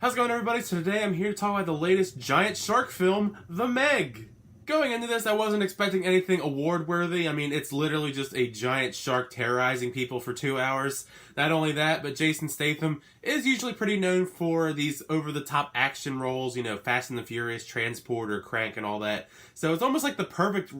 How's it going, everybody? So today I'm here to talk about the latest giant shark film, The Meg. Going into this, I wasn't expecting anything award-worthy. I mean, it's literally just a giant shark terrorizing people for 2 hours. Not only that, but Jason Statham is usually pretty known for these over-the-top action roles, you know, Fast and the Furious, Transporter, Crank, and all that. So it's almost like the perfect,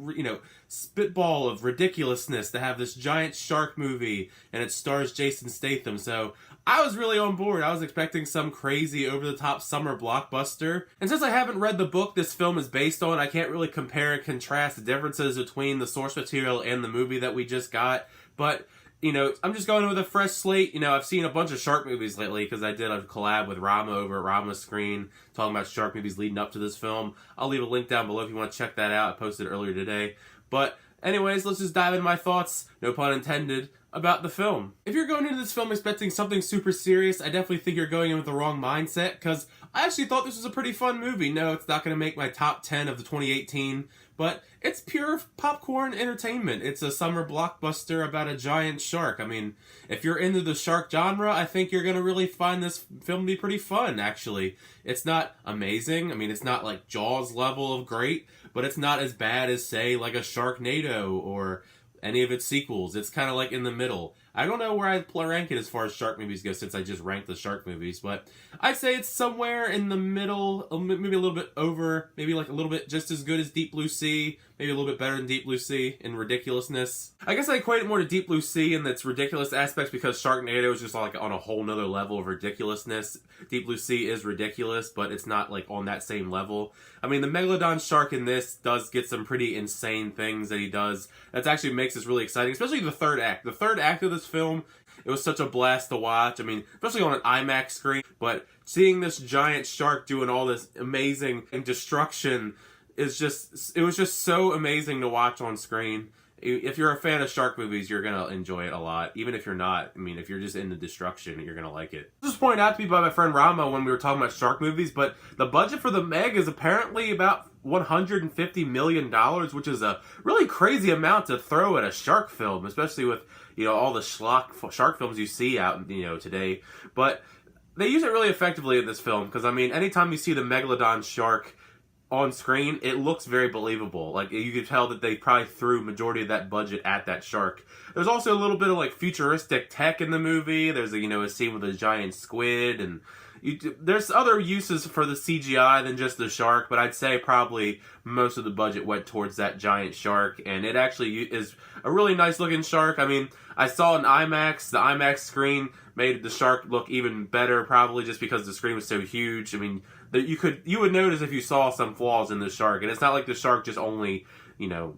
spitball of ridiculousness to have this giant shark movie, and it stars Jason Statham. So I was really on board. I was expecting some crazy over-the-top summer blockbuster. And since I haven't read the book this film is based on, I can't really compare and contrast the differences between the source material and the movie that we just got. But, I'm just going with a fresh slate. I've seen a bunch of shark movies lately because I did a collab with Rama over at Rama's Screen talking about shark movies leading up to this film. I'll leave a link down below if you want to check that out. I posted it earlier today. But anyways, let's just dive into my thoughts, no pun intended, about the film. If you're going into this film expecting something super serious, I definitely think you're going in with the wrong mindset, because I actually thought this was a pretty fun movie. No, it's not going to make my top 10 of the 2018, but it's pure popcorn entertainment. It's a summer blockbuster about a giant shark. I mean, if you're into the shark genre, I think you're going to really find this film to be pretty fun, actually. It's not amazing. I mean, it's not like Jaws level of great, but it's not as bad as, say, like a Sharknado or any of its sequels. It's kind of like in the middle. I don't know where I'd rank it as far as shark movies go, since I just ranked the shark movies, but I'd say it's somewhere in the middle, maybe a little bit over, maybe like a little bit just as good as Deep Blue Sea, maybe a little bit better than Deep Blue Sea in ridiculousness. I guess I equate it more to Deep Blue Sea in its ridiculous aspects, because Sharknado is just like on a whole nother level of ridiculousness. Deep Blue Sea is ridiculous, but it's not like on that same level. I mean, the Megalodon shark in this does get some pretty insane things that he does. That actually makes this really exciting, especially the third act. The third act of this film, it was such a blast to watch. I mean, especially on an IMAX screen, but seeing this giant shark doing all this amazing destruction it was just so amazing to watch on screen. If you're a fan of shark movies, you're gonna enjoy it a lot. Even if you're not, I mean, if you're just into destruction, you're gonna like it. This was pointed out to me by my friend Rama when we were talking about shark movies, but the budget for The Meg is apparently about $150 million, which is a really crazy amount to throw at a shark film, especially with, all the schlock shark films you see out, today. But they use it really effectively in this film, because, I mean, anytime you see the Megalodon shark on screen, it looks very believable. Like, you could tell that they probably threw majority of that budget at that shark. There's also a little bit of, like, futuristic tech in the movie. There's, a scene with a giant squid, and there's other uses for the CGI than just the shark, but I'd say probably most of the budget went towards that giant shark, and it actually is a really nice looking shark. I mean, I saw it in IMAX. The IMAX screen made the shark look even better, probably just because the screen was so huge. I mean, you would notice if you saw some flaws in the shark, and it's not like the shark just only,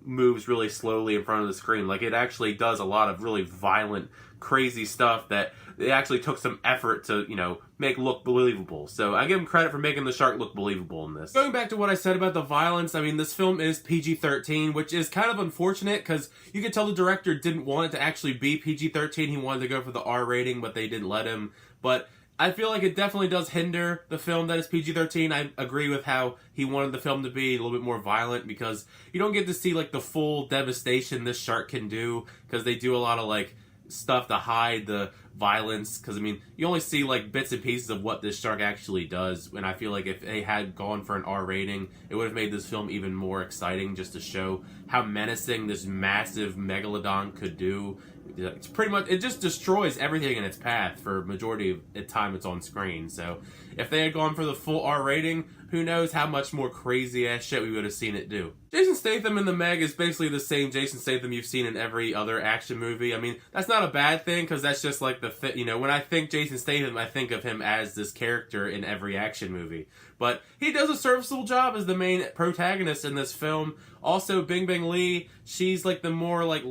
moves really slowly in front of the screen. Like, it actually does a lot of really violent, crazy stuff that they actually took some effort to, make look believable. So I give them credit for making the shark look believable in this. Going back to what I said about the violence, I mean, this film is PG-13, which is kind of unfortunate, because you could tell the director didn't want it to actually be PG-13. He wanted to go for the R rating, but they didn't let him. But I feel like it definitely does hinder the film that is PG-13. I agree with how he wanted the film to be a little bit more violent, because you don't get to see, like, the full devastation this shark can do, because they do a lot of, like, stuff to hide the violence, because, I mean, you only see, like, bits and pieces of what this shark actually does, and I feel like if they had gone for an R rating, it would have made this film even more exciting, just to show how menacing this massive megalodon could do. It's pretty much, it just destroys everything in its path for majority of the time it's on screen. So if they had gone for the full R rating, who knows how much more crazy ass shit we would have seen it do. Jason Statham in The Meg is basically the same Jason Statham you've seen in every other action movie. I mean, that's not a bad thing, because that's just like the fit. When I think Jason Statham, I think of him as this character in every action movie. But he does a serviceable job as the main protagonist in this film. Also, Bing Bing Lee, she's like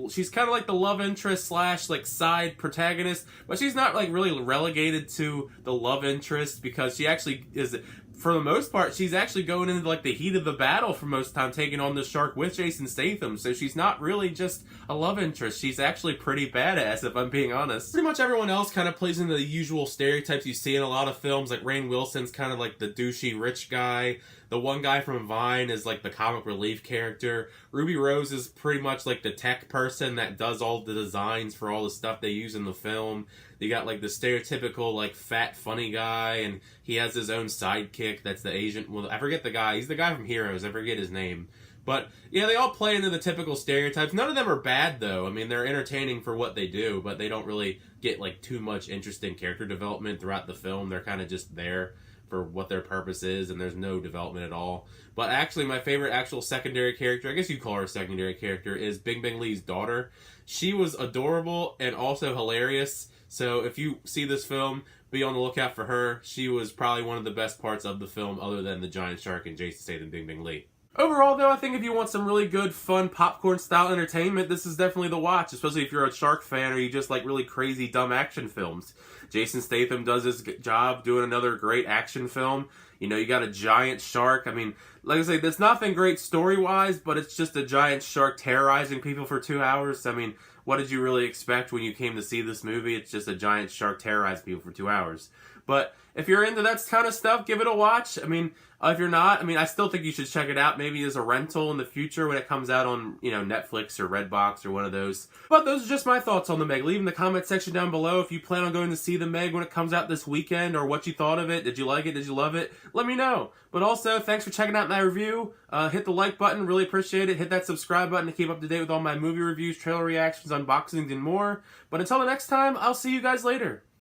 she's kind of like the love interest / like side protagonist, but she's not like really relegated to the love interest, because she actually is, for the most part, she's actually going into like the heat of the battle for most of the time, taking on the shark with Jason Statham. So she's not really just a love interest. She's actually pretty badass, if I'm being honest. Pretty much everyone else kind of plays into the usual stereotypes you see in a lot of films. Like Rainn Wilson's kind of like the douchey rich guy. The one guy from Vine is like the comic relief character. Ruby Rose is pretty much like the tech person that does all the designs for all the stuff they use in the film. You got like the stereotypical like fat funny guy, and he has his own sidekick that's the Asian. Well, I forget the guy. He's the guy from Heroes. I forget his name. But yeah, they all play into the typical stereotypes. None of them are bad though. I mean, they're entertaining for what they do, but they don't really get like too much interesting character development throughout the film. They're kind of just there for what their purpose is, and there's no development at all. But actually, my favorite actual secondary character, I guess you'd call her a secondary character, is Bing Bing Lee's daughter. She was adorable and also hilarious. So if you see this film, be on the lookout for her. She was probably one of the best parts of the film, other than the giant shark and Jason Statham Bing Bing Lee. Overall, though, I think if you want some really good, fun, popcorn-style entertainment, this is definitely the watch, especially if you're a shark fan or you just like really crazy, dumb action films. Jason Statham does his job doing another great action film. You know, you got a giant shark. I mean, like I say, there's nothing great story-wise, but it's just a giant shark terrorizing people for 2 hours. I mean, what did you really expect when you came to see this movie? It's just a giant shark terrorizing people for 2 hours. But if you're into that kind of stuff, give it a watch. I mean, if you're not, I mean, I still think you should check it out. Maybe as a rental in the future when it comes out on, you know, Netflix or Redbox or one of those. But those are just my thoughts on The Meg. Leave in the comment section down below if you plan on going to see The Meg when it comes out this weekend, or what you thought of it. Did you like it? Did you love it? Let me know. But also, thanks for checking out my review. Hit the like button. Really appreciate it. Hit that subscribe button to keep up to date with all my movie reviews, trailer reactions, unboxings, and more. But until the next time, I'll see you guys later.